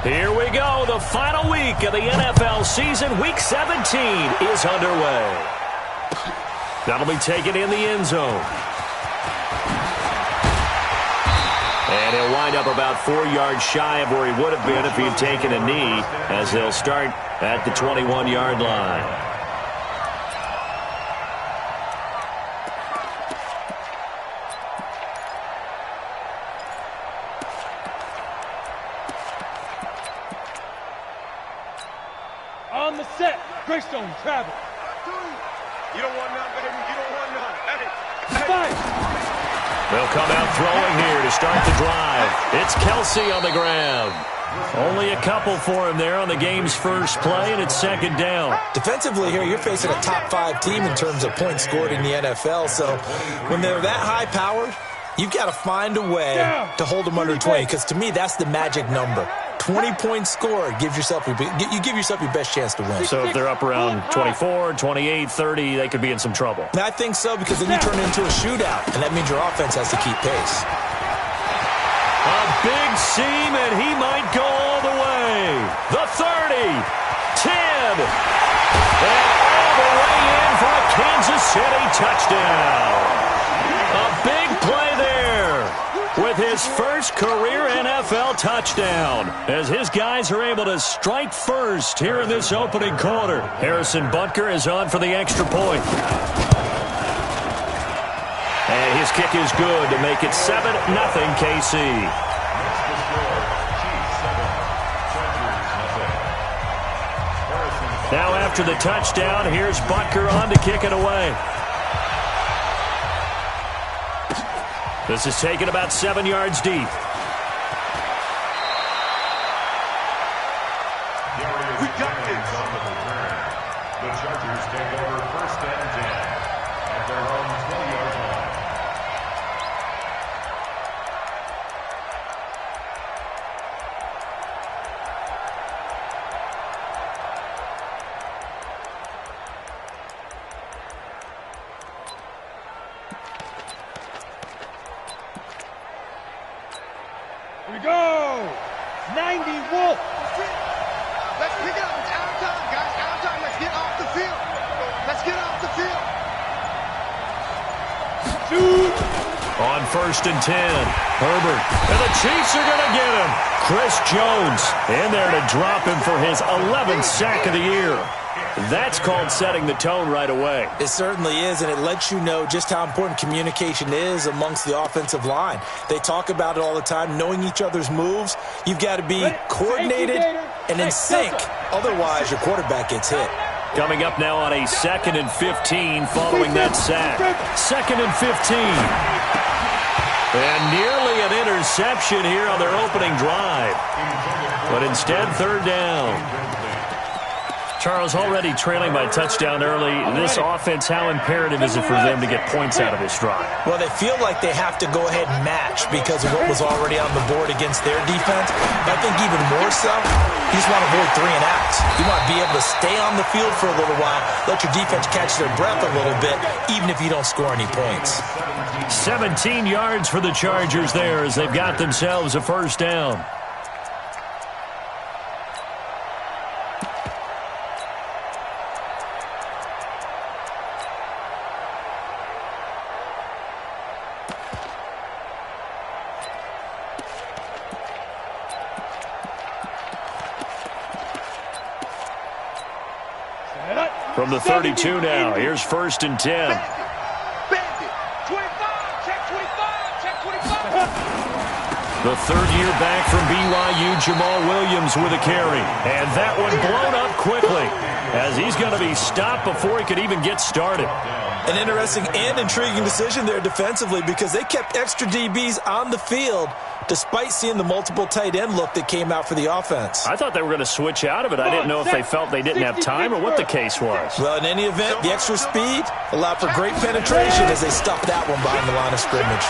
Here we go. The final week of the NFL season. Week 17 is underway. That'll be taken in the end zone. And he'll wind up about 4 yards shy of where he would have been if he had taken a knee, as they'll start at the 21-yard line. On the set, Greystone travel. You don't want none, baby. You don't want none. Hey. Five. They'll come out throwing here to start the drive. It's Kelsey on the ground. Only a couple for him there on the game's first play, and it's second down. Defensively here, you're facing a top-5 team in terms of points scored in the NFL, so when they're that high-powered, you've got to find a way to hold them under 20, because to me, that's the magic number. 20 points scored, you give yourself your best chance to win. So if they're up around 24, 28, 30, they could be in some trouble. I think so, because then you turn it into a shootout, and that means your offense has to keep pace. A big seam, and he might go all the way. The 30, 10, and all the way in for a Kansas City touchdown. A big play there with his first career NFL touchdown, as his guys are able to strike first here in this opening quarter. Harrison Butker is on for the extra point. And his kick is good to make it 7-0 KC. Now after the touchdown, here's Butker on to kick it away. This is taken about 7 yards deep. We got this. The Chargers take over 1st and 10 at their own 20-yard line. Here we go. 90 Wolf. Let's pick it up. It's out of time, guys. Out of time. Let's get off the field. Let's get off the field. Shoot. On 1st and 10, Herbert. And the Chiefs are going to get him. Chris Jones in there to drop him for his 11th sack of the year. That's called setting the tone right away. It certainly is, and it lets you know just how important communication is amongst the offensive line. They talk about it all the time, knowing each other's moves. You've got to be coordinated and in sync. Otherwise, your quarterback gets hit. Coming up now on a 2nd and 15 following that sack. 2nd and 15. And nearly an interception here on their opening drive. But instead, 3rd down. Charles, already trailing by touchdown early. This offense, how imperative is it for them to get points out of this drive? Well, they feel like they have to go ahead and match because of what was already on the board against their defense. But I think even more so, you just want to avoid 3 and outs. You want to be able to stay on the field for a little while, let your defense catch their breath a little bit, even if you don't score any points. 17 yards for the Chargers there as they've got themselves a 1st down. From the 32 now, here's 1st and 10. Bandit. 25. Check 25. Check 25. The 3rd year back from BYU, Jamal Williams with a carry. And that one blown up quickly as he's going to be stopped before he could even get started. An interesting and intriguing decision there defensively because they kept extra DBs on the field despite seeing the multiple tight end look that came out for the offense. I thought they were going to switch out of it. I didn't know if they felt they didn't have time or what the case was. Well, in any event, the extra speed allowed for great penetration as they stuffed that one behind the line of scrimmage.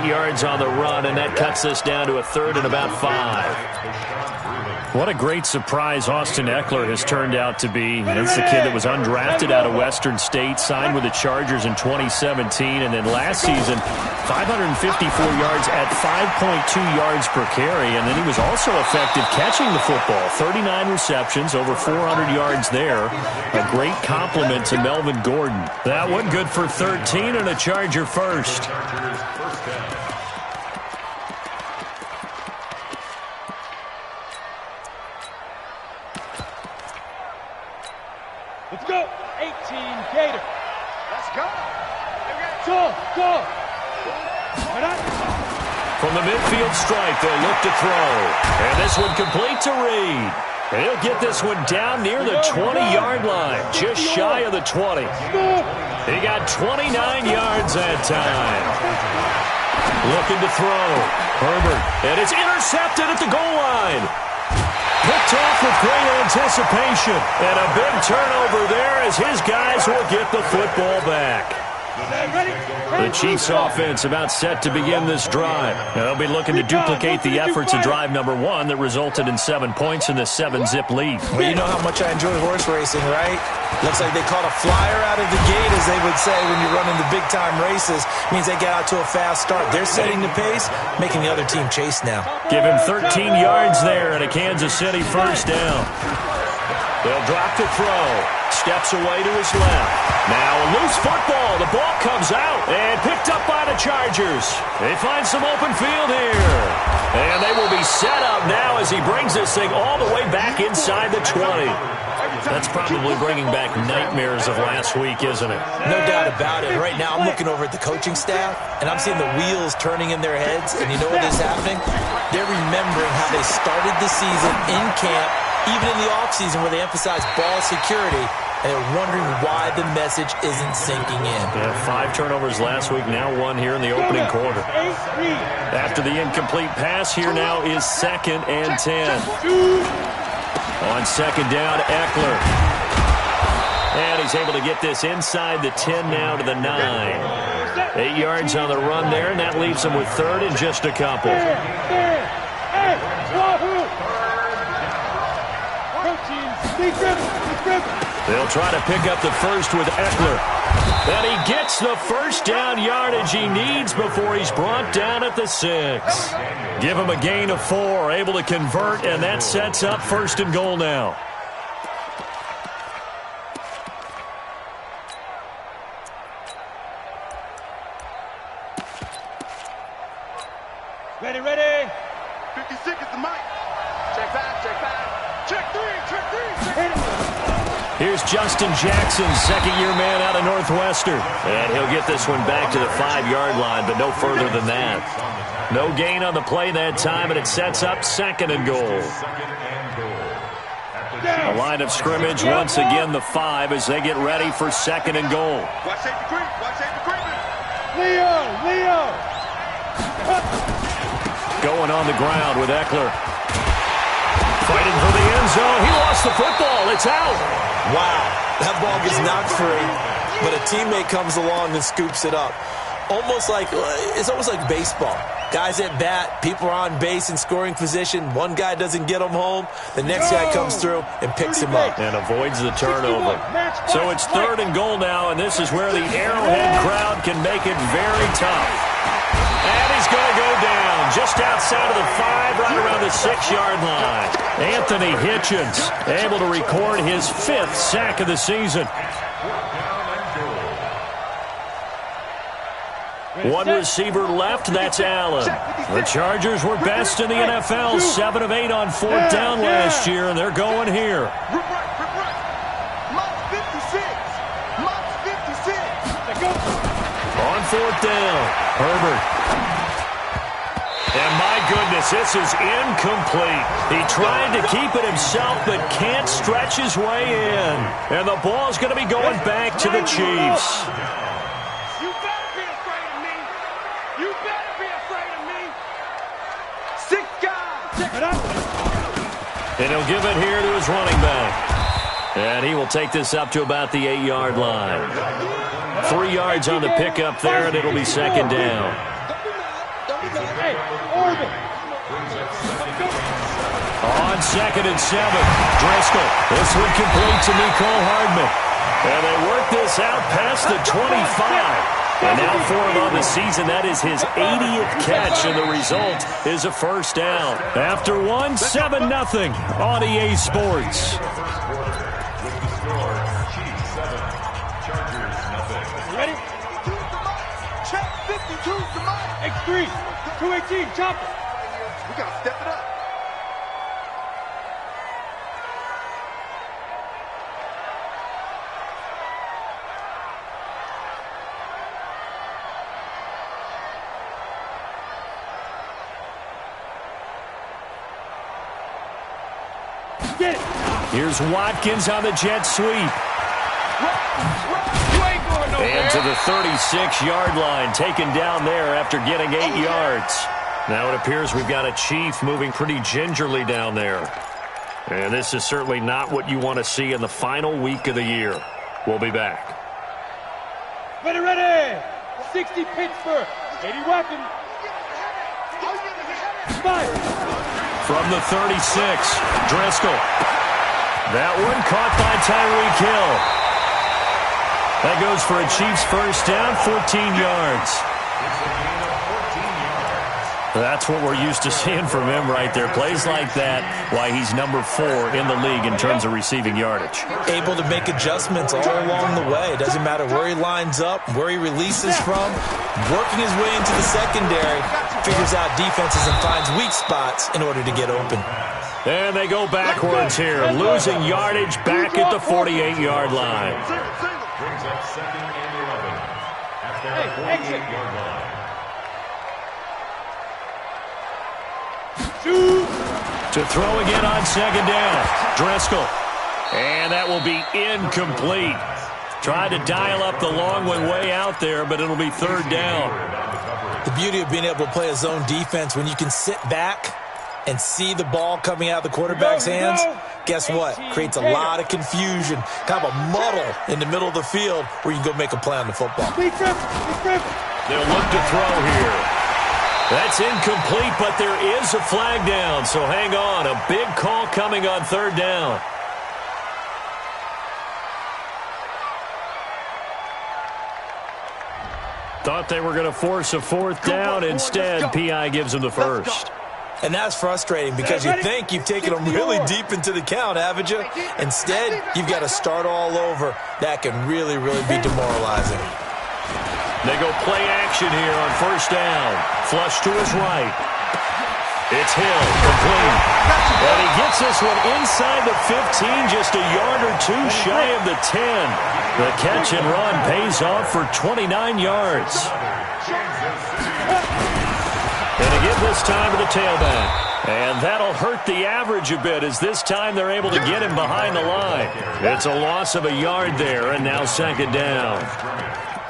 8 yards on the run, and that cuts us down to a 3rd and about 5. What a great surprise Austin Eckler has turned out to be. That's the kid that was undrafted out of Western State, signed with the Chargers in 2017, and then last season, 554 yards at 5.2 yards per carry, and then he was also effective catching the football. 39 receptions, over 400 yards there. A great compliment to Melvin Gordon. That one good for 13 and a Charger first. Let's go. 18 Gator. Let's go. Go. From the midfield stripe, they'll look to throw. And this one complete to Reed. And he'll get this one down near the 20-yard line, just shy of the 20. He got 29 yards that time. Looking to throw. Herbert. And it's intercepted at the goal line. Picked off with great anticipation. And a big turnover there as his guys will get the football back. The Chiefs offense about set to begin this drive. They'll be looking to duplicate the efforts of drive number 1 that resulted in 7 points in the 7-zip lead. Well, you know how much I enjoy horse racing, right? Looks like they caught a flyer out of the gate, as they would say when you're running the big-time races. Means they get out to a fast start. They're setting the pace, making the other team chase now. Give him 13 yards there and a Kansas City first down. They'll drop to throw. Steps away to his left. Now a loose football. The ball comes out and picked up by the Chargers. They find some open field here. And they will be set up now as he brings this thing all the way back inside the 20. That's probably bringing back nightmares of last week, isn't it? No doubt about it. Right now I'm looking over at the coaching staff, and I'm seeing the wheels turning in their heads. And you know what is happening? They're remembering how they started the season in camp, even in the offseason where they emphasized ball security, and they're wondering why the message isn't sinking in. Yeah, 5 turnovers last week, now 1 here in the opening quarter. After the incomplete pass, here now is 2nd and 10. On 2nd down, Eckler. And he's able to get this inside the 10 now to the 9. 8 yards on the run there, and that leaves him with 3rd and just a couple. They'll try to pick up the first with Eckler. And he gets the first down yardage he needs before he's brought down at the 6. Give him a gain of 4, able to convert, and that sets up 1st and goal now. Ready. 56 is the mic. Check back. Check 3. Here's Justin Jackson, second-year man out of Northwestern. And he'll get this one back to the 5-yard line, but no further than that. No gain on the play that time, and it sets up 2nd and goal. A line of scrimmage, once again the 5 as they get ready for 2nd and goal. Watch safety creep. Leo. Going on the ground with Eckler. Fighting for the end zone. He lost the football. It's out. Wow, that ball gets knocked free, but a teammate comes along and scoops it up. It's almost like baseball. Guys at bat, people are on base in scoring position. One guy doesn't get him home. The next guy comes through and picks him up. And avoids the turnover. So it's 3rd and goal now, and this is where the Arrowhead crowd can make it very tough. And he's going to go down just outside of the 5, right around the 6-yard line. Anthony Hitchens able to record his 5th sack of the season. One receiver left, that's Allen. The Chargers were best in the NFL, 7 of 8 on 4th down last year, and they're going here. Rip right. Mott's 56. On 4th down, Herbert. And my goodness, this is incomplete. He tried to keep it himself, but can't stretch his way in. And the ball's going to be going back to the Chiefs. You better be afraid of me. You better be afraid of me. 6 guys. And he'll give it here to his running back. And he will take this up to about the 8-yard line. 3 yards on the pickup there, and it'll be 2nd down. On On 2nd and 7, Driscoll. This one complete to Nicole Hardman. And they work this out past the 25. And now for him on the season, that is his 80th catch, and the result is a first down. After one, 7-0 on EA Sports. Ready? Check 52, X3, 218, chopper. We gotta step it up. Get it. Here's Watkins on the jet sweep. And to the 36-yard line, taken down there after getting 8 yards. Now it appears we've got a Chief moving pretty gingerly down there. And this is certainly not what you want to see in the final week of the year. We'll be back. Ready. 60 Pittsburgh. 80 Watkins. Fire. From the 36, Driscoll. That one caught by Tyreek Hill. That goes for a Chiefs first down, 14 yards. That's what we're used to seeing from him right there. Plays like that, why he's number 4 in the league in terms of receiving yardage. Able to make adjustments all along the way. Doesn't matter where he lines up, where he releases from. Working his way into the secondary, figures out defenses and finds weak spots in order to get open. And they go backwards here, losing yardage back at the 48-yard line. Brings up 2nd and 11 at their 48-yard line. To throw again on 2nd down, Driscoll. And that will be incomplete. Tried to dial up the long one way out there, but it'll be 3rd down. The beauty of being able to play a zone defense when you can sit back and see the ball coming out of the quarterback's hands, guess what? Creates a lot of confusion, kind of a muddle in the middle of the field where you can go make a play on the football. They'll look to throw here. That's incomplete, but there is a flag down, so hang on. A big call coming on 3rd down. Thought they were going to force a 4th down. Instead, P.I. gives them the first. And that's frustrating because you think you've taken them really deep into the count, haven't you? Instead, you've got to start all over. That can really, really be demoralizing. They go play action here on 1st down. Flush to his right. It's Hill, complete. And he gets this one inside the 15, just a yard or 2 shy of the 10. The catch and run pays off for 29 yards. And again this time to the tailback. And that'll hurt the average a bit as this time they're able to get him behind the line. It's a loss of a yard there, and now 2nd down.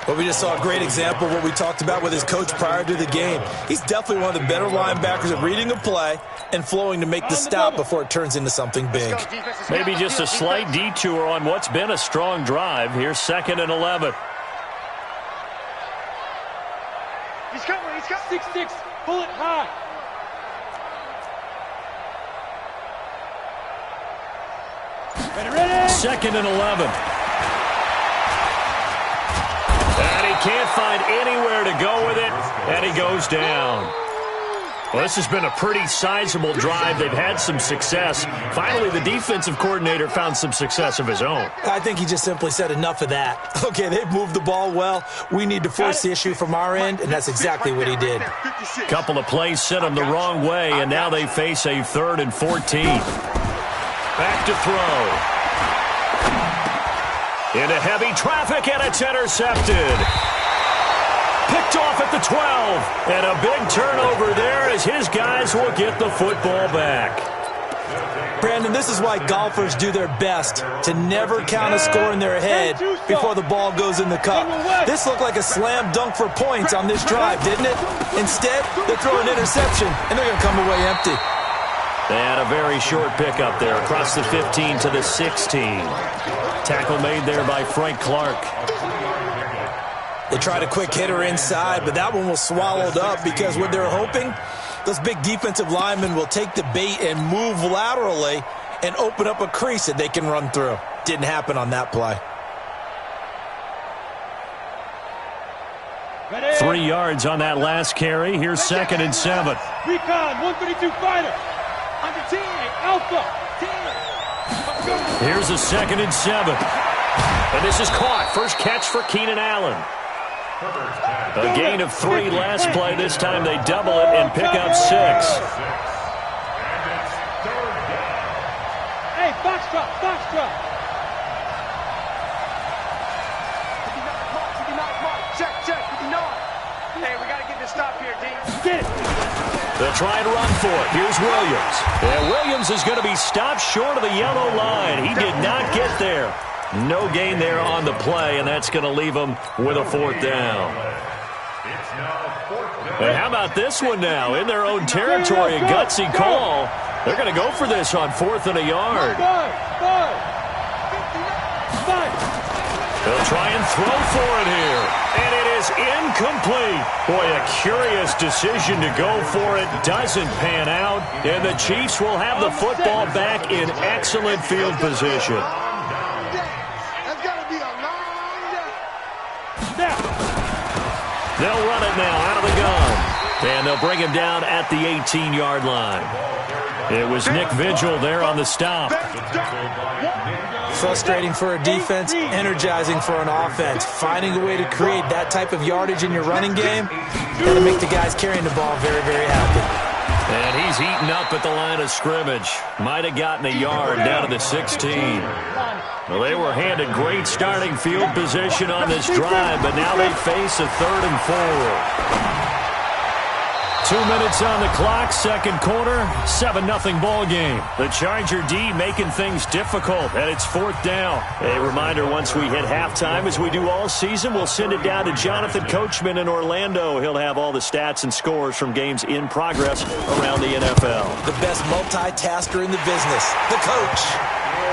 Well, we just saw a great example of what we talked about with his coach prior to the game. He's definitely one of the better linebackers at reading a play and flowing to make the stop before it turns into something big. Maybe just a slight detour on what's been a strong drive. Here's 2nd and 11. He's got 6'6", bullet high. Ready. 2nd and 11. And he can't find anywhere to go with it, and he goes down. Well, this has been a pretty sizable drive. They've had some success. Finally, the defensive coordinator found some success of his own. I think he just simply said enough of that. Okay, they've moved the ball well. We need to force the issue from our end, and that's exactly what he did. Couple of plays sent them the wrong way, and now they face a 3rd and 14. Back to throw. Into heavy traffic, and it's intercepted. Picked off at the 12. And a big turnover there as his guys will get the football back. Brandon, this is why golfers do their best to never count a score in their head before the ball goes in the cup. This looked like a slam dunk for points on this drive, didn't it? Instead, they throw an interception, and they're going to come away empty. And a very short pickup there across the 15 to the 16. Tackle made there by Frank Clark. They tried a quick hitter inside, but that one was swallowed up because what they're hoping Those big defensive linemen will take the bait and move laterally and open up a crease that they can run through. Didn't happen on that play. 3 yards on that last carry. Here's 2nd and 7. Recon, 132 fighter. Under 10, Alpha, 10. Here's a 2nd and 7. And this is caught. First catch for Keenan Allen. A gain of 3 last play. This time they double it and pick up 6. Hey, Foxtrot, Foxtrot. 59 mark. Check, 59. Hey, we got to get this stop here, D. Get it. They'll try and run for it. Here's Williams. And Williams is going to be stopped short of the yellow line. He did not get there. No gain there on the play, and that's going to leave them with a 4th down. And how about this one now? In their own territory, a gutsy call. They're going to go for this on 4th and a yard. They'll try and throw for it here. And it is incomplete. Boy, a curious decision to go for it. Doesn't pan out. And the Chiefs will have the football back in excellent field position. They'll run it now out of the gun. And they'll bring him down at the 18-yard line. It was Nick Vigil there on the stop. Frustrating for a defense, energizing for an offense. Finding a way to create that type of yardage in your running game, got to make the guys carrying the ball very, very happy. And he's eaten up at the line of scrimmage. Might have gotten a yard down to the 16. Well, they were handed great starting field position on this drive, but now they face a 3rd and 4. 2 minutes on the clock, 2nd quarter, 7-0 ball game. The Charger D making things difficult, and it's 4th down. A reminder, once we hit halftime, as we do all season, we'll send it down to Jonathan Coachman in Orlando. He'll have all the stats and scores from games in progress around the NFL. The best multitasker in the business, the coach.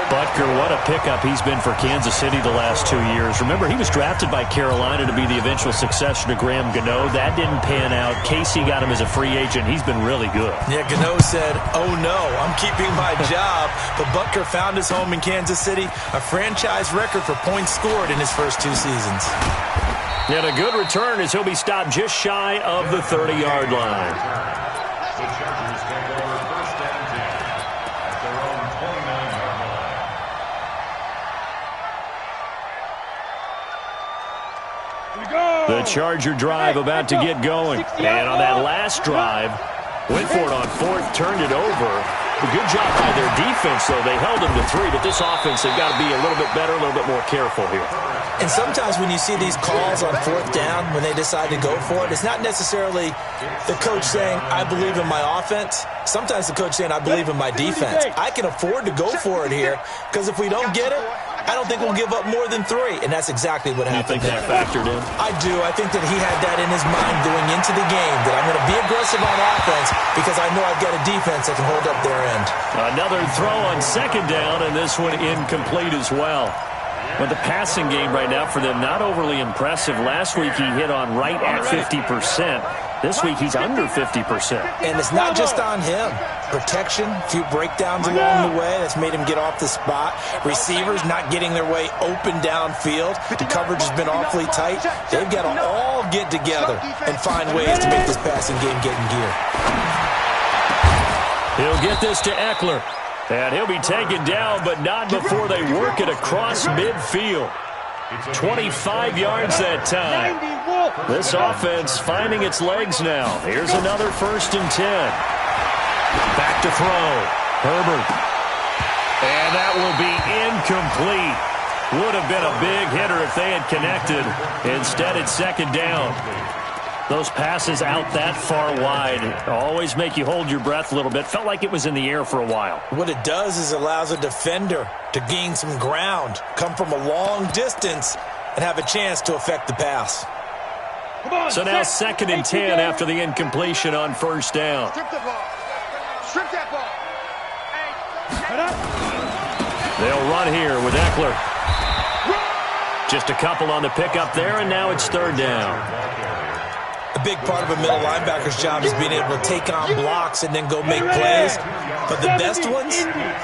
Butker, what a pickup he's been for Kansas City the last 2 years. Remember, he was drafted by Carolina to be the eventual successor to Graham Gano. That didn't pan out. Casey got him as a free agent. He's been really good. Yeah, Gano said, oh no, I'm keeping my job. But Butker found his home in Kansas City, a franchise record for points scored in his first 2 seasons. And a good return as he'll be stopped just shy of the 30-yard line. The Chargers take over 1st and 10 at their own 29-yard line. The Charger drive about to get going. And on that last drive, went for it on 4th, turned it over. A good job by their defense, though. They held them to 3, but this offense, they've got to be a little bit better, a little bit more careful here. And sometimes when you see these calls on 4th down, when they decide to go for it, it's not necessarily the coach saying, I believe in my offense. Sometimes the coach saying, I believe in my defense. I can afford to go for it here, because if we don't get it, I don't think we'll give up more than 3. And that's exactly what happened. You think that factored in? I do. I think that he had that in his mind going into the game, that I'm going to be aggressive on offense because I know I've got a defense that can hold up their end. Another throw on 2nd down, and this one incomplete as well. But the passing game right now for them, not overly impressive. Last week he hit on right at 50%. This week he's under 50%. And it's not just on him. Protection, a few breakdowns along the way. That's made him get off the spot. Receivers not getting their way open downfield. The coverage has been awfully tight. They've got to all get together and find ways to make this passing game get in gear. He'll get this to Eckler. And he'll be taken down, but not before they work it across midfield. 25 yards that time. This offense finding its legs now. Here's another 1st and 10. Back to throw. Herbert. And that will be incomplete. Would have been a big hitter if they had connected. Instead, it's 2nd down. Those passes out that far wide always make you hold your breath a little bit. Felt like it was in the air for a while. What it does is allows a defender to gain some ground, come from a long distance, and have a chance to affect the pass. So now 2nd and 10 after the incompletion on 1st down. Strip the ball. Strip that ball. They'll run here with Eckler. Just a couple on the pickup there, and now it's 3rd down. A big part of a middle linebacker's job is being able to take on blocks and then go make plays. But the best ones,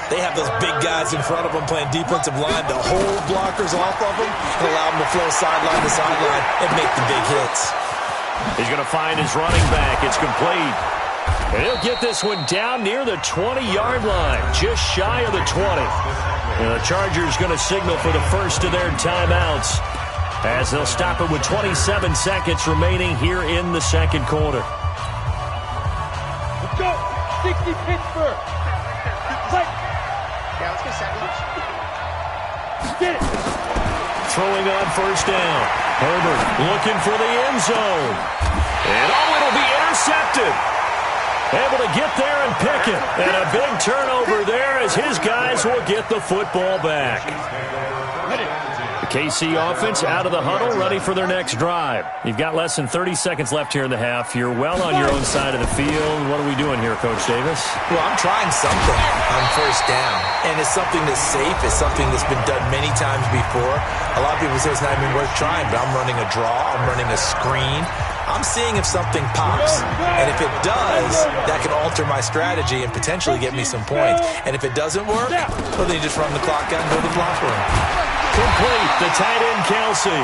they have those big guys in front of them playing defensive line to hold blockers off of them and allow them to flow sideline to sideline and make the big hits. He's going to find his running back. It's complete. And he'll get this one down near the 20-yard line, just shy of the 20. And the Chargers going to signal for the first of their timeouts as they'll stop it with 27 seconds remaining here in the second quarter. Let's go. 60 Pittsburgh. Play. Yeah, let's get second. Get it. Throwing on first down. Herbert looking for the end zone. And it'll be intercepted. Able to get there and pick it. And a big turnover there as his guys will get the football back. The KC offense out of the huddle, ready for their next drive. You've got less than 30 seconds left here in the half. You're well on your own side of the field. What are we doing here, Coach Davis? Well, I'm trying something on first down, and it's something that's safe. It's something that's been done many times before. A lot of people say it's not even worth trying, but I'm running a draw. I'm running a screen. I'm seeing if something pops, and if it does, that can alter my strategy and potentially get me some points. And if it doesn't work, well, then you just run the clock out and go to the locker room. Complete, the tight end, Kelsey.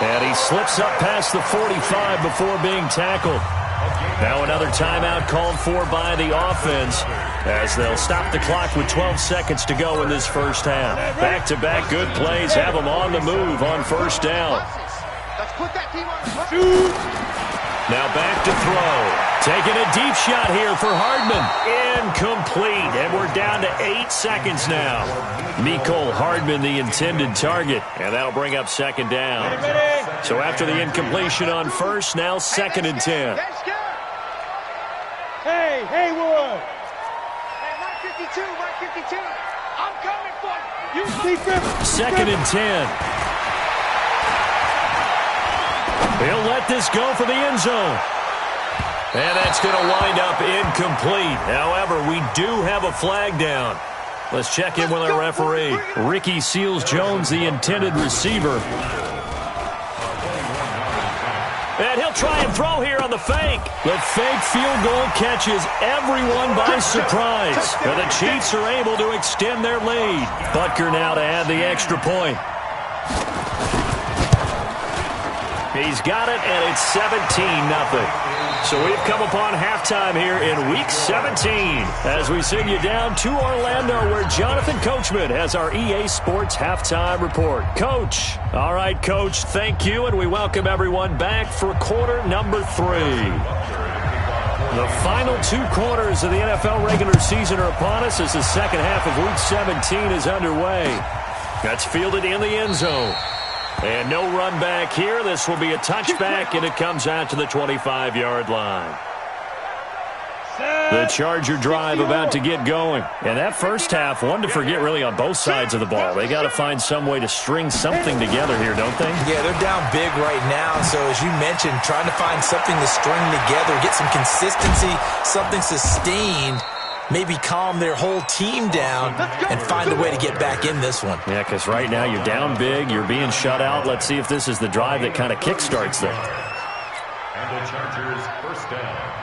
And he slips up past the 45 before being tackled. Now another timeout called for by the offense as they'll stop the clock with 12 seconds to go in this first half. Back-to-back good plays have them on the move on first down. Let's put that team on. Now back to throw. Taking a deep shot here for Hardman. Incomplete. And we're down to 8 seconds now. Mecole Hardman, the intended target. And that'll bring up second down. So after the incompletion on first, now second and 10. Hey, Haywood. Hey, Mike 52, Mike 52. I'm coming for you. Second and 10. He'll let this go for the end zone. And that's going to wind up incomplete. However, we do have a flag down. Let's check in with our referee. Ricky Seals-Jones, the intended receiver. And he'll try and throw here on the fake. The fake field goal catches everyone by surprise. And the Chiefs are able to extend their lead. Butker now to add the extra point. He's got it, and it's 17-0. So we've come upon halftime here in Week 17 as we send you down to Orlando where Jonathan Coachman has our EA Sports Halftime Report. Coach. All right, Coach, thank you, and we welcome everyone back for quarter number 3. The final 2 quarters of the NFL regular season are upon us as the second half of Week 17 is underway. That's fielded in the end zone. And no run back here. This will be a touchback, and it comes out to the 25-yard line. The Charger drive about to get going. And that first half, one to forget really on both sides of the ball. They got to find some way to string something together here, don't they? Yeah, they're down big right now. So as you mentioned, trying to find something to string together, get some consistency, something sustained, maybe calm their whole team down and find a way to get back in this one. Yeah, because right now you're down big, you're being shut out. Let's see if this is the drive that kind of kickstarts them. And the Chargers first down.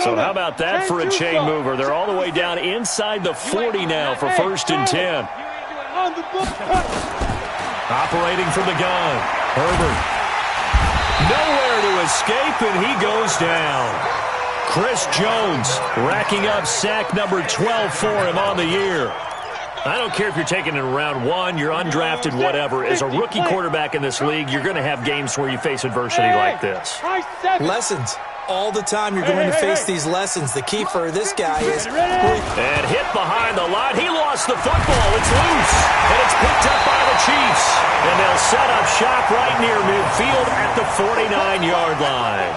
So how about that for a chain mover? They're all the way down inside the 40 now for first and 10. Operating from the gun. Herbert. Nowhere to escape, and he goes down. Chris Jones racking up sack number 12 for him on the year. I don't care if you're taking it in round 1, you're undrafted, whatever. As a rookie quarterback in this league, you're going to have games where you face adversity like this. Lessons. All the time you're going to face these lessons. The key for this guy is... And hit behind the line. He lost the football. It's loose. And it's picked up by the Chiefs. And they'll set up shop right near midfield at the 49-yard line.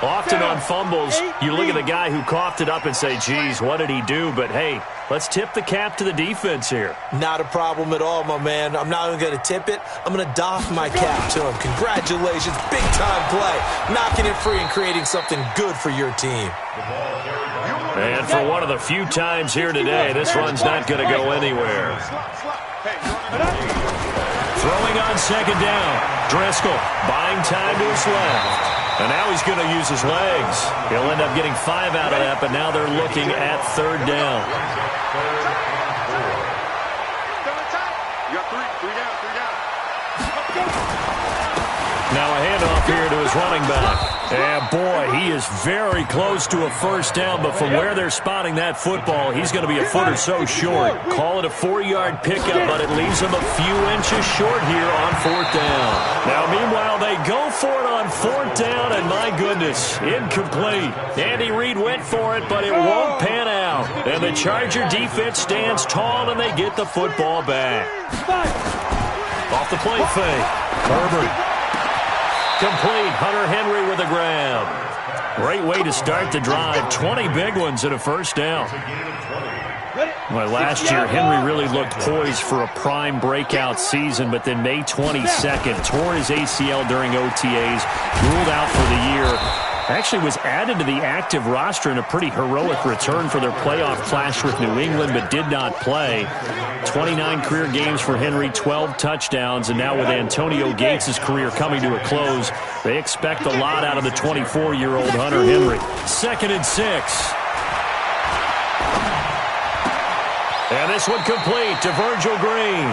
Often on fumbles, you look at the guy who coughed it up and say, geez, what did he do? But, hey, Let's tip the cap to the defense here. Not a problem at all, my man. I'm not even going to tip it. I'm going to doff my cap to him. Congratulations. Big-time play. Knocking it free and creating something good for your team. And for one of the few times here today, this run's not going to go anywhere. Throwing on second down. Driscoll buying time to his left. And now he's going to use his legs. He'll end up getting 5 out of that, but now they're looking at third down. You got three down. Now a handoff here to his running back. And boy, he is very close to a first down, but from where they're spotting that football, he's going to be a foot or so short. Call it a 4-yard pickup, but it leaves him a few inches short here on fourth down. Now, meanwhile, they go for it on fourth down, and my goodness, incomplete. Andy Reid went for it, but it won't pan out. And the Charger defense stands tall, and they get the football back. Off the play fake. Herbert. Complete. Hunter Henry with a grab. Great way to start the drive. 20 big ones and a first down. Well, last year, Henry really looked poised for a prime breakout season, but then May 22nd, tore his ACL during OTAs, ruled out for the year. Actually was added to the active roster in a pretty heroic return for their playoff clash with New England, but did not play. 29 career games for Henry, 12 touchdowns, and now with Antonio Gates' career coming to a close, they expect a lot out of the 24-year-old Hunter Henry. 2nd and 6. And this one complete to Virgil Green.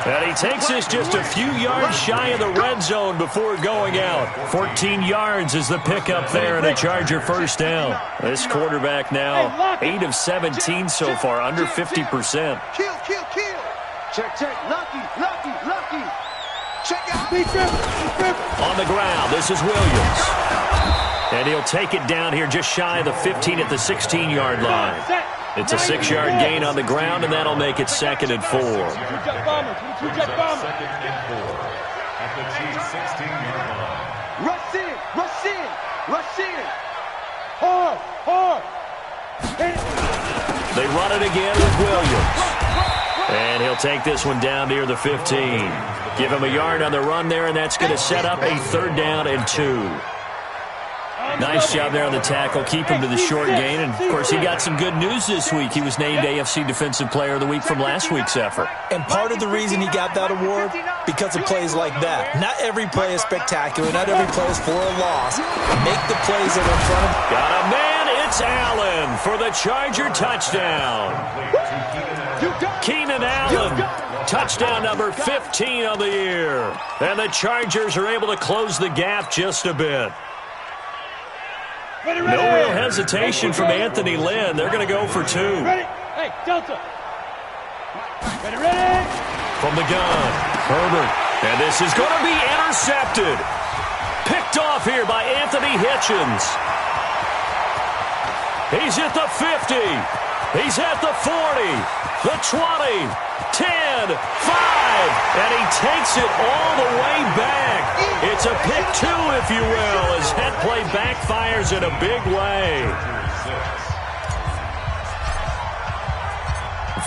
And he takes this just a few yards shy of the red zone before going out. 14 yards is the pickup there and a Charger first down. This quarterback now 8 of 17 so far, under 50%. Kill. Check. Lucky. Check out. On the ground, this is Williams. And he'll take it down here just shy of the 15 at the 16-yard line. It's a 6-yard gain on the ground, and that'll make it 2nd and 4. Second and 4 at the Chiefs' 16-yard line. Rush in. Hard. They run it again with Williams. And he'll take this one down near the 15. Give him a yard on the run there, and that's going to set up a 3rd down and 2. Nice job there on the tackle. Keep him to the short gain. And, of course, he got some good news this week. He was named AFC Defensive Player of the Week from last week's effort. And part of the reason he got that award, because of plays like that. Not every play is spectacular. Not every play is for a loss. Make the plays that are in front of him. Got a man. It's Allen for the Charger touchdown. Keenan Allen. Touchdown number 15 on the year. And the Chargers are able to close the gap just a bit. Ready. No real hesitation from Anthony Lynn. They're going to go for 2. Ready. Hey, Delta. Ready. From the gun, Herbert. And this is going to be intercepted. Picked off here by Anthony Hitchens. He's at the 50. He's at the 40. The 20. 10, 5, and he takes it all the way back. It's a pick 2, if you will, as that play backfires in a big way.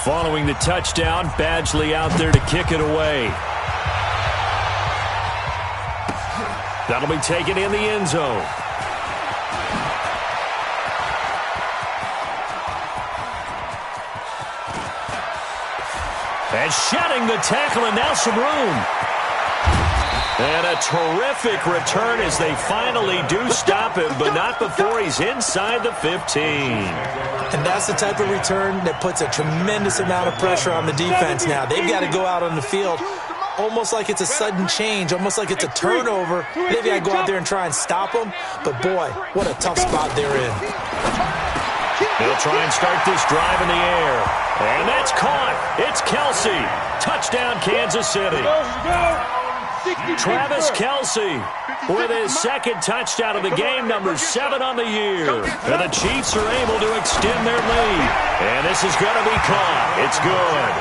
Following the touchdown, Badgley out there to kick it away. That'll be taken in the end zone. And shedding the tackle, and now some room. And a terrific return as they finally do stop him, but not before he's inside the 15. And that's the type of return that puts a tremendous amount of pressure on the defense now. They've got to go out on the field almost like it's a sudden change, almost like it's a turnover. They've got to go out there and try and stop them. But, boy, what a tough spot they're in. They'll try and start this drive in the air. And that's caught. It's Kelsey. Touchdown, Kansas City. Travis Kelsey with his 2nd touchdown of the game, number 7 on the year. And the Chiefs are able to extend their lead. And this is going to be caught. It's good.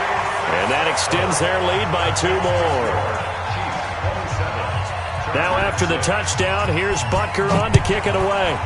And that extends their lead by 2 more. Now after the touchdown, here's Butker on to kick it away.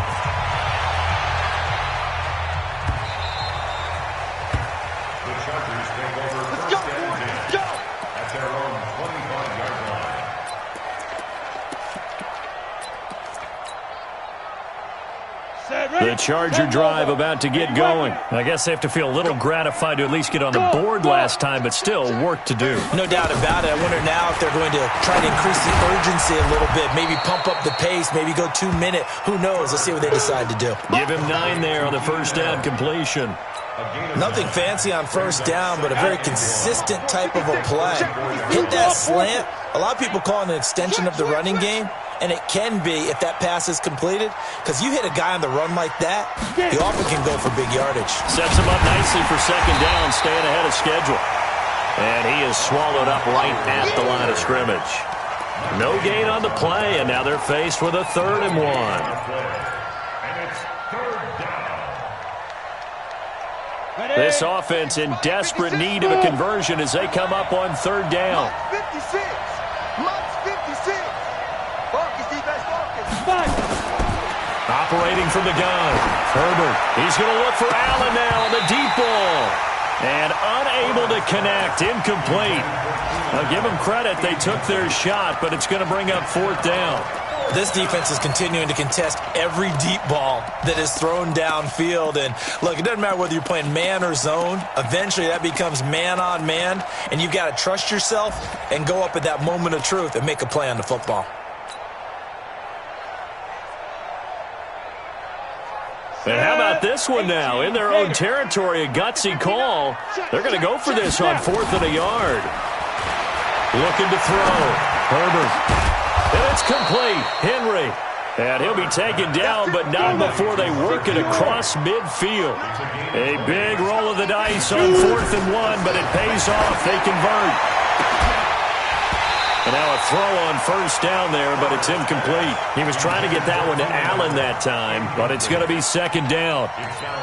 The Charger drive about to get going. I guess they have to feel a little gratified to at least get on the board last time, but still work to do. No doubt about it. I wonder now if they're going to try to increase the urgency a little bit, maybe pump up the pace, maybe go 2 minute. Who knows? Let's see what they decide to do. Give him 9 there on the first down completion. Nothing fancy on first down, but a very consistent type of a play. Hit that slant. A lot of people call it an extension of the running game, and it can be if that pass is completed, because you hit a guy on the run like that, he often can go for big yardage. Sets him up nicely for second down, staying ahead of schedule. And he is swallowed up right at the line of scrimmage. No gain on the play, and now they're faced with a 3rd and 1. This offense in desperate need of a conversion as they come up on 3rd down. 56. Mike's 56. Focus, defense, focus. Operating from the gun. Herbert. He's going to look for Allen now on the deep ball. And unable to connect. Incomplete. Now give them credit. They took their shot, but it's going to bring up 4th down. This defense is continuing to contest every deep ball that is thrown downfield. And, look, it doesn't matter whether you're playing man or zone. Eventually, that becomes man on man. And you've got to trust yourself and go up at that moment of truth and make a play on the football. And how about this one now? In their own territory, a gutsy call. They're going to go for this on 4th and a yard. Looking to throw. Herbert. And it's complete. Henry. And he'll be taken down, but not before they work it across midfield. A big roll of the dice on 4th and 1, but it pays off. They convert. And now a throw on first down there, but it's incomplete. He was trying to get that one to Allen that time, but it's going to be second down.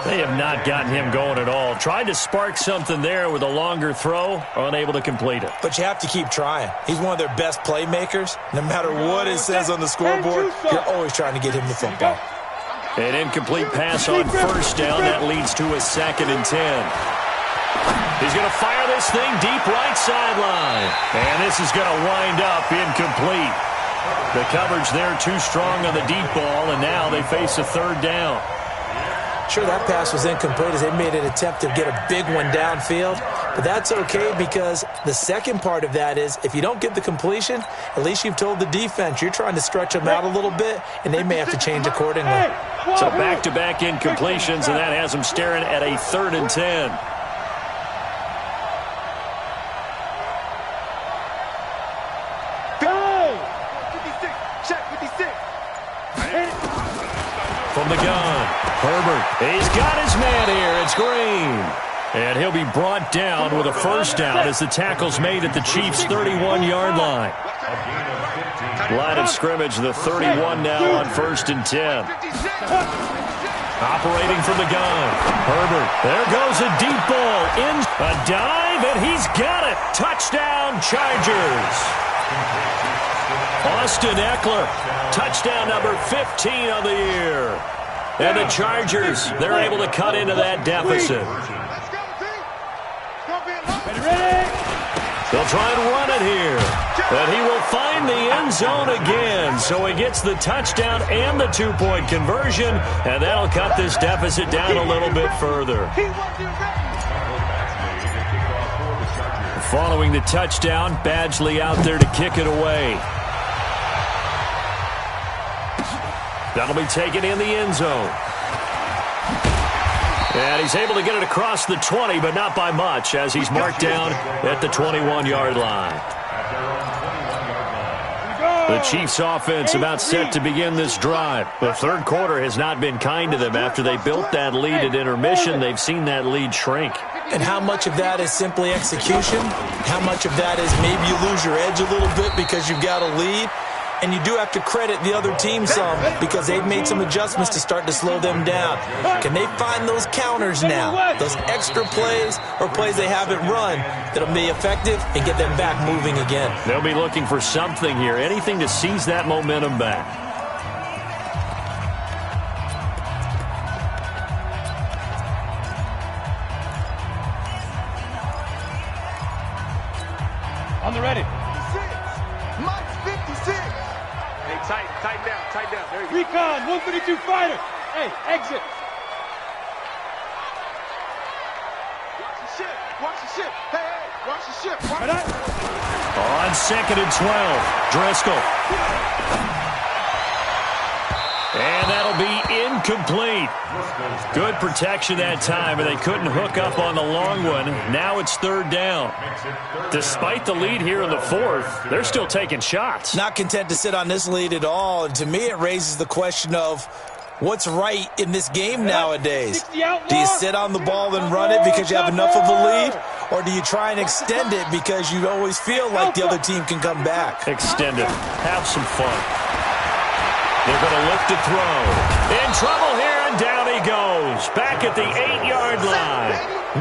They have not gotten him going at all. Tried to spark something there with a longer throw, unable to complete it. But you have to keep trying. He's one of their best playmakers. No matter what it says on the scoreboard, you're always trying to get him the football. An incomplete pass on first down. That leads to a 2nd and 10. He's going to fire this thing deep right sideline. And this is going to wind up incomplete. The coverage there too strong on the deep ball, and now they face a 3rd down. Sure, that pass was incomplete as they made an attempt to get a big one downfield. But that's okay because the second part of that is if you don't get the completion, at least you've told the defense you're trying to stretch them out a little bit, and they may have to change accordingly. So back-to-back incompletions, and that has them staring at a 3rd and 10. From the gun, Herbert. He's got his man here. It's Green. And he'll be brought down with a first down as the tackle's made at the Chiefs' 31-yard line. Line of scrimmage, the 31 now on 1st and 10. Operating from the gun, Herbert. There goes a deep ball. In a dive, and he's got it. Touchdown, Chargers. Austin Eckler, touchdown number 15 of the year. And the Chargers, they're able to cut into that deficit. They'll try and run it here. But he will find the end zone again. So he gets the touchdown and the 2-point conversion. And that'll cut this deficit down a little bit further. Following the touchdown, Badgley out there to kick it away. That'll be taken in the end zone. And he's able to get it across the 20, but not by much, as he's marked down at the 21-yard line. The Chiefs' offense about set to begin this drive. The third quarter has not been kind to them. After they built that lead at intermission, they've seen that lead shrink. And how much of that is simply execution? How much of that is maybe you lose your edge a little bit because you've got a lead? And you do have to credit the other team some because they've made some adjustments to start to slow them down. Can they find those counters now, those extra plays or plays they haven't run that'll be effective and get them back moving again? They'll be looking for something here, anything to seize that momentum back. On the ready. Mike's 56. Hey, tighten down. There you go. Recon, 152 fighter. Hey, exit. Watch the ship. Watch the ship. Hey, hey, watch the ship. Watch Right on. On 2nd and 12, Driscoll. And that'll be incomplete. Good protection that time, and they couldn't hook up on the long one. Now it's 3rd down. Despite the lead here in the 4th, they're still taking shots. Not content to sit on this lead at all. And to me, it raises the question of what's right in this game nowadays. Do you sit on the ball and run it because you have enough of a lead? Or do you try and extend it because you always feel like the other team can come back? Extend it. Have some fun. They're going to look to throw. In trouble here, and down he goes. Back at the 8-yard line.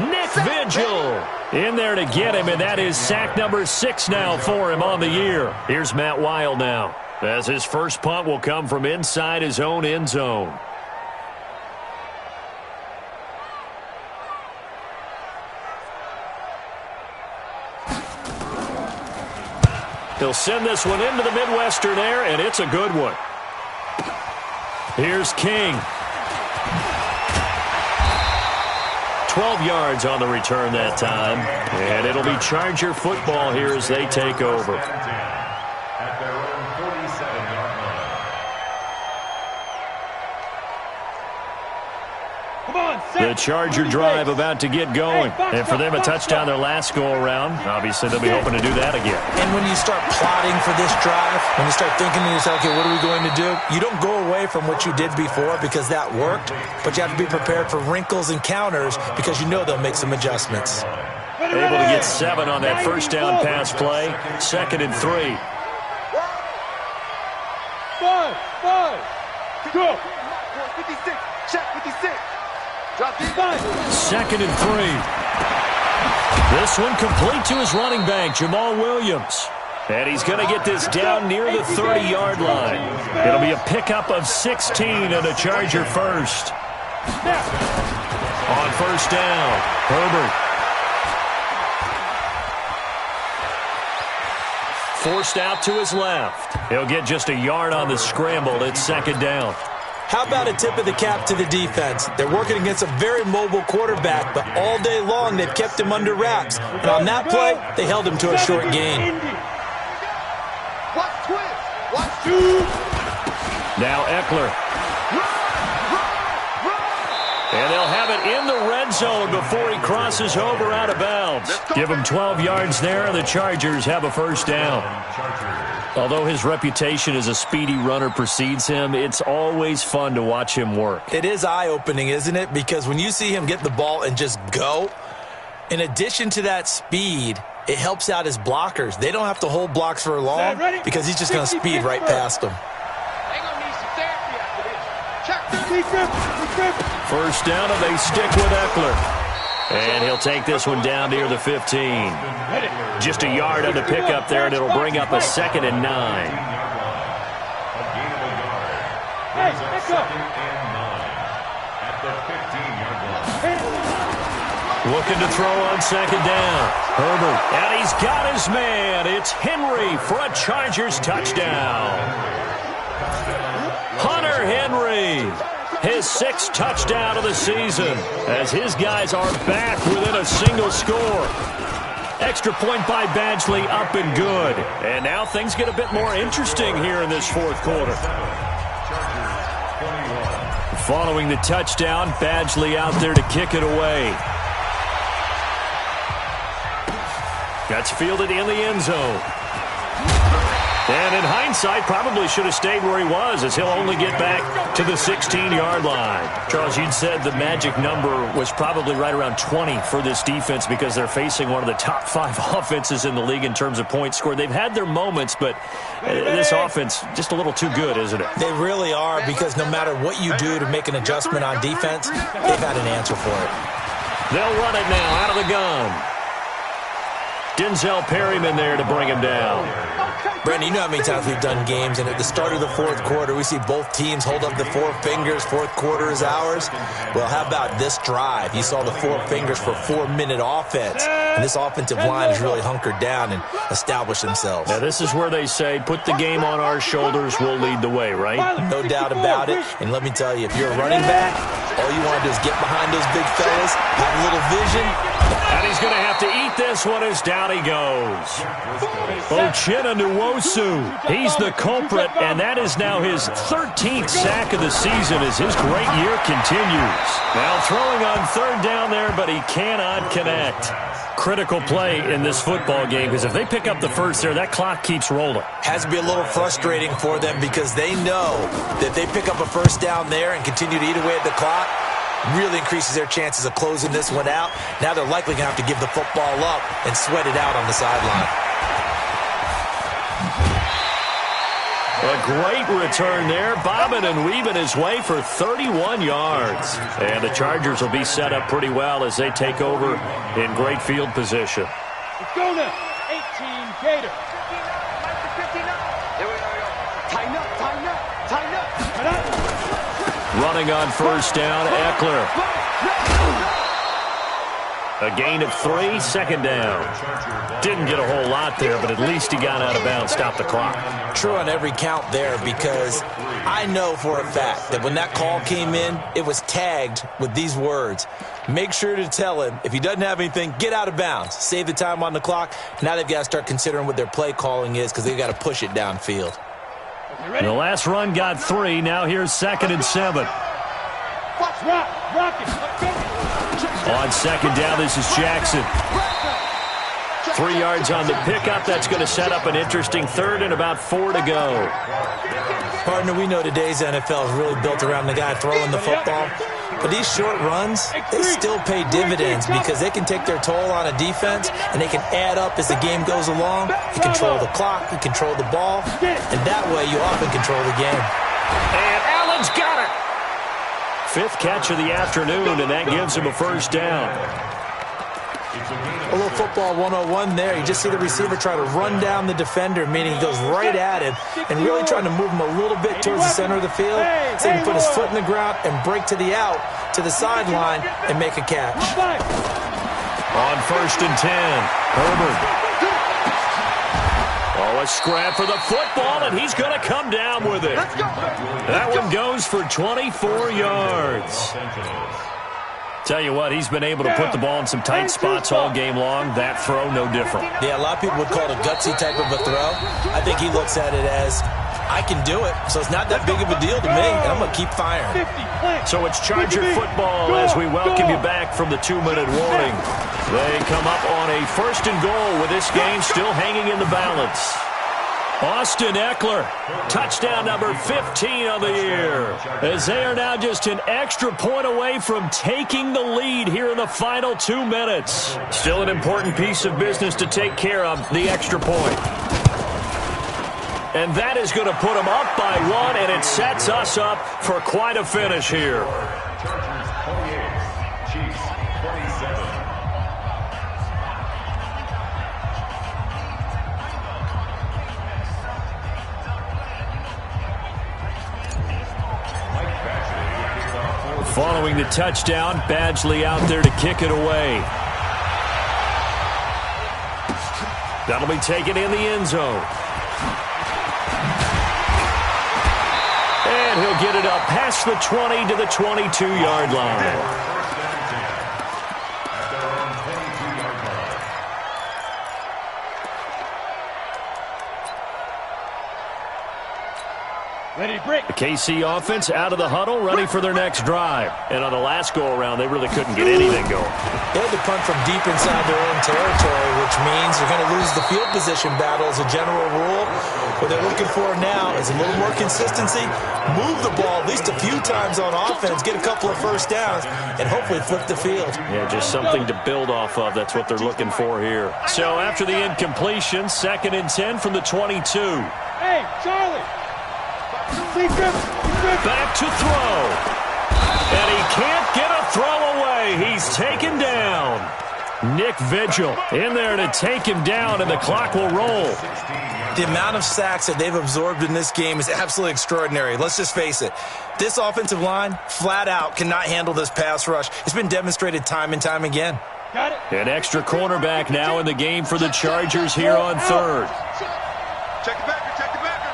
Nick Vigil in there to get him, and that is sack number 6 now for him on the year. Here's Matt Wild now, as his first punt will come from inside his own end zone. He'll send this one into the Midwestern air, and it's a good one. Here's King. 12 yards on the return that time. And it'll be Charger football here as they take over. At their own 47-yard line. Come on, The Charger drive about to get going. And for them, a touchdown their last go-around. Obviously, they'll be hoping to do that again. And when you start plotting for this drive, when you start thinking to yourself, okay, what are we going to do? You don't go away from what you did before because that worked, but you have to be prepared for wrinkles and counters because you know they'll make some adjustments. Able to get 7 on that first down pass play. 2nd and 3. 5, go. 56. Check 56. Drop deep. 2nd and 3. This one complete to his running back, Jamal Williams. And he's going to get this down near the 30-yard line. It'll be a pickup of 16 and a Charger first. On first down, Herbert. Forced out to his left. He'll get just a yard on the scramble. It's 2nd down. How about a tip of the cap to the defense? They're working against a very mobile quarterback, but all day long they've kept him under wraps. And on that play, they held him to a short gain. Watch twist. Watch two. Now Eckler. And they'll have it in the red zone before he crosses over out of bounds. Give him 12 yards there, and the Chargers have a first down. Although his reputation as a speedy runner precedes him, it's always fun to watch him work. It is eye-opening, isn't it? Because when you see him get the ball and just go, in addition to that speed, it helps out his blockers. They don't have to hold blocks for long because he's just going to speed right past them. They're going to need some therapy after this. Check this. First down, and they stick with Eckler. And he'll take this one down near the 15. Just a yard on the pickup there, and it'll bring up a 2nd and 9. Hey, let's go. At the 15-yard line. Looking to throw on 2nd down. Herbert, and he's got his man. It's Henry for a Chargers touchdown. Hunter Henry. His 6th touchdown of the season as his guys are back within a single score. Extra point by Badgley up and good. And now things get a bit more interesting here in this 4th quarter. Following the touchdown, Badgley out there to kick it away. That's fielded in the end zone. And in hindsight, probably should have stayed where he was, as he'll only get back to the 16-yard line. Charles, you'd said the magic number was probably right around 20 for this defense because they're facing one of the top 5 offenses in the league in terms of points scored. They've had their moments, but this offense just a little too good, isn't it? They really are, because no matter what you do to make an adjustment on defense, they've had an answer for it. They'll run it now out of the gun. Denzel Perryman there to bring him down. Brandon, you know how many times we've done games, and at the start of the fourth quarter, we see both teams hold up the four fingers, fourth quarter is ours. Well, how about this drive? You saw the four fingers for 4-minute offense, and this offensive line has really hunkered down and established themselves. Now, this is where they say, put the game on our shoulders, we'll lead the way, right? No doubt about it, and let me tell you, if you're a running back, all you want to do is get behind those big fellas, have a little vision. And he's going to have to eat this one as down he goes. Uchenna Nwosu, he's the culprit, and that is now his 13th sack of the season as his great year continues. Now throwing on third down there, but he cannot connect. Critical play in this football game, because if they pick up the first there, that clock keeps rolling. Has to be a little frustrating for them because they know that if they pick up a first down there and continue to eat away at the clock, really increases their chances of closing this one out. Now they're likely going to have to give the football up and sweat it out on the sideline. A great return there, bobbing and weaving his way for 31 yards. And the Chargers will be set up pretty well as they take over in great field position. Let's go now. 18 Gator. Tighten up, tighten up, tighten up. Running on first down, Eckler. A gain of 3, second down. Didn't get a whole lot there, but at least he got out of bounds, stopped the clock. True on every count there, because I know for a fact that when that call came in, it was tagged with these words. Make sure to tell him, if he doesn't have anything, get out of bounds. Save the time on the clock. Now they've got to start considering what their play calling is because they've got to push it downfield. The last run got 3. Now here's 2nd and 7. On second down, this is Jackson. 3 yards on the pickup. That's going to set up an interesting third and about 4 to go. Partner, we know today's NFL is really built around the guy throwing the football. But these short runs, they still pay dividends because they can take their toll on a defense and they can add up as the game goes along. You control the clock, you control the ball, and that way you often control the game. And Allen's got it. 5th catch of the afternoon, and that gives him a first down. A little football 101 there. You just see the receiver try to run down the defender, meaning he goes right at him and really trying to move him a little bit towards the center of the field so he can put his foot in the ground and break to the out, to the sideline, and make a catch. On 1st and 10, Herbert. Oh, a scrap for the football, and he's going to come down with it. That one goes for 24 yards. Tell you what, he's been able to put the ball in some tight spots all game long. That throw, no different. Yeah, a lot of people would call it a gutsy type of a throw. I think he looks at it as, I can do it, so it's not that big of a deal to me, and I'm going to keep firing. So it's Charger football as we welcome you back from the 2-minute warning. They come up on a 1st and goal with this game still hanging in the balance. Austin Eckler, touchdown number 15 of the year, as they are now just an extra point away from taking the lead here in the final 2 minutes. Still an important piece of business to take care of, the extra point. And that is going to put them up by 1, and it sets us up for quite a finish here. Chargers 28, Chiefs 27. Following the touchdown, Badgley out there to kick it away. That'll be taken in the end zone. And he'll get it up past the 20 to the 22-yard line. Ready to break. The KC offense out of the huddle, ready for their next drive. And on the last go-around, they really couldn't get anything going. They had to punt from deep inside their own territory, which means they're going to lose the field position battle as a general rule. What they're looking for now is a little more consistency, move the ball at least a few times on offense, get a couple of first downs, and hopefully flip the field. Yeah, just something to build off of. That's what they're looking for here. So after the incompletion, 2nd and 10 from the 22. Hey, Charlie. Back to throw. And he can't get a throw away. He's taken down. Nick Vigil in there to take him down, and the clock will roll. The amount of sacks that they've absorbed in this game is absolutely extraordinary. Let's just face it. This offensive line, flat out, cannot handle this pass rush. It's been demonstrated time and time again. Got it. An extra cornerback now in the game for the Chargers here on third. Check the backer, check the backer.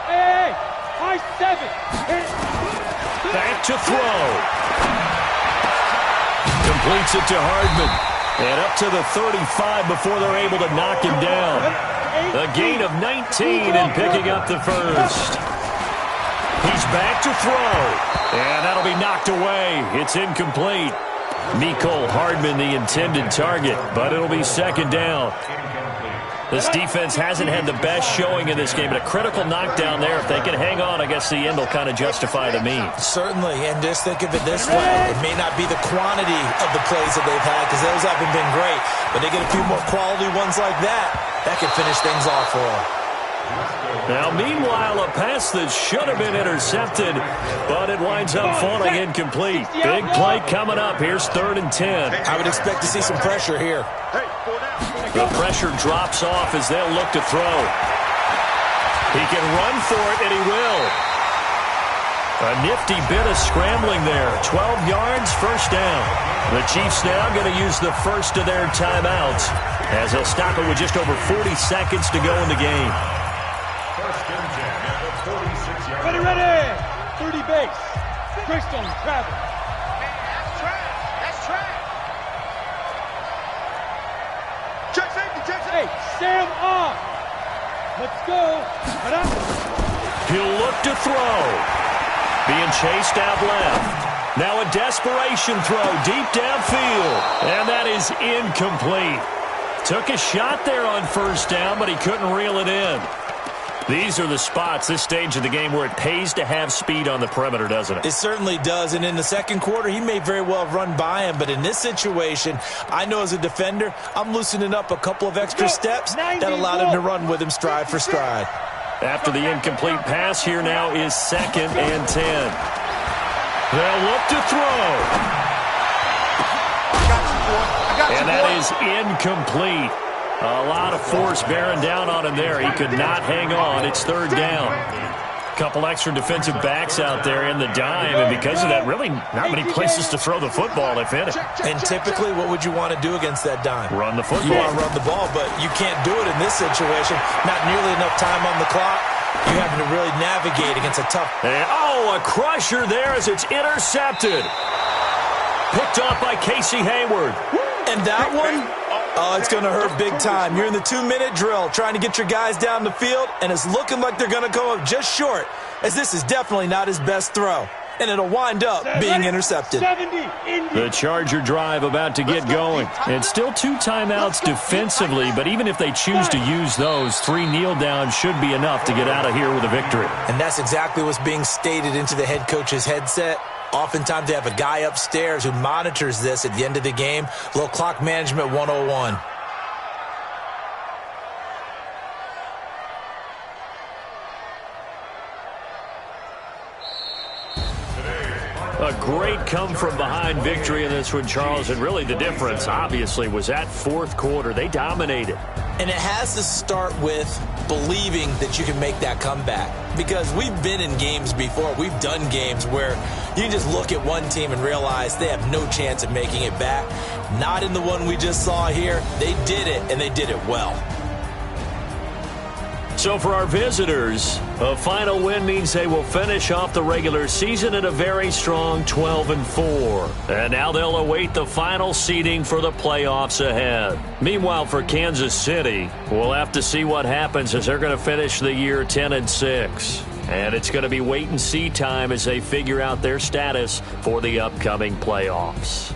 Hey, high 7. Back to throw. Completes it to Hardman. And up to the 35 before they're able to knock him down. A gain of 19 and picking up the first. He's back to throw. And that'll be knocked away. It's incomplete. Mecole Hardman the intended target, but it'll be second down. This defense hasn't had the best showing in this game, but a critical knockdown there. If they can hang on, I guess the end will kind of justify the means. Certainly, and just think of it this way. It may not be the quantity of the plays that they've had, because those haven't been great, but they get a few more quality ones like that. That can finish things off for them. Now, meanwhile, a pass that should have been intercepted, but it winds up falling incomplete. Big play coming up. Here's 3rd and 10. I would expect to see some pressure here. The pressure drops off as they'll look to throw. He can run for it, and he will. A nifty bit of scrambling there. 12 yards, first down. The Chiefs now going to use the first of their timeouts as they'll stop it with just over 40 seconds to go in the game. Ready, ready. 30 base. Greystone, travel. That's trash. That's trash. Check safety, check Hey, safety. Sam off. Let's go. He'll look to throw. Being chased out left. Now a desperation throw deep downfield. And that is incomplete. Took a shot there on first down, but he couldn't reel it in. These are the spots, this stage of the game, where it pays to have speed on the perimeter, doesn't it? It certainly does, and in the second quarter, he may very well run by him, but in this situation, I know as a defender, I'm loosening up a couple of extra steps that allowed him to run with him stride for stride. After the incomplete pass, here now is 2nd and 10. They'll look to throw. And that is incomplete. A lot of force bearing down on him there. He could not hang on. It's 3rd down. Couple extra defensive backs out there in the dime, and because of that, really not many places to throw the football, if any. And typically, what would you want to do against that dime? Run the football. You want to run the ball, but you can't do it in this situation. Not nearly enough time on the clock. You're having to really navigate against a tough... And, a crusher there as it's intercepted. Picked off by Casey Hayward. And that one... Oh, it's going to hurt big time. You're in the 2-minute drill trying to get your guys down the field, and it's looking like they're going to come up just short, as this is definitely not his best throw. And it'll wind up being intercepted. The Charger drive about to get going. And still 2 timeouts defensively, but even if they choose to use those, 3 kneel downs should be enough to get out of here with a victory. And that's exactly what's being stated into the head coach's headset. Oftentimes they have a guy upstairs who monitors this at the end of the game. Little clock management 101. A great come-from-behind victory in this one, Charles, and really the difference, obviously, was that 4th quarter. They dominated. And it has to start with believing that you can make that comeback. Because we've been in games before. We've done games where you can just look at one team and realize they have no chance of making it back. Not in the one we just saw here. They did it, and they did it well. So for our visitors, a final win means they will finish off the regular season at a very strong 12-4. And now they'll await the final seeding for the playoffs ahead. Meanwhile, for Kansas City, we'll have to see what happens as they're going to finish the year 10-6. And it's going to be wait-and-see time as they figure out their status for the upcoming playoffs.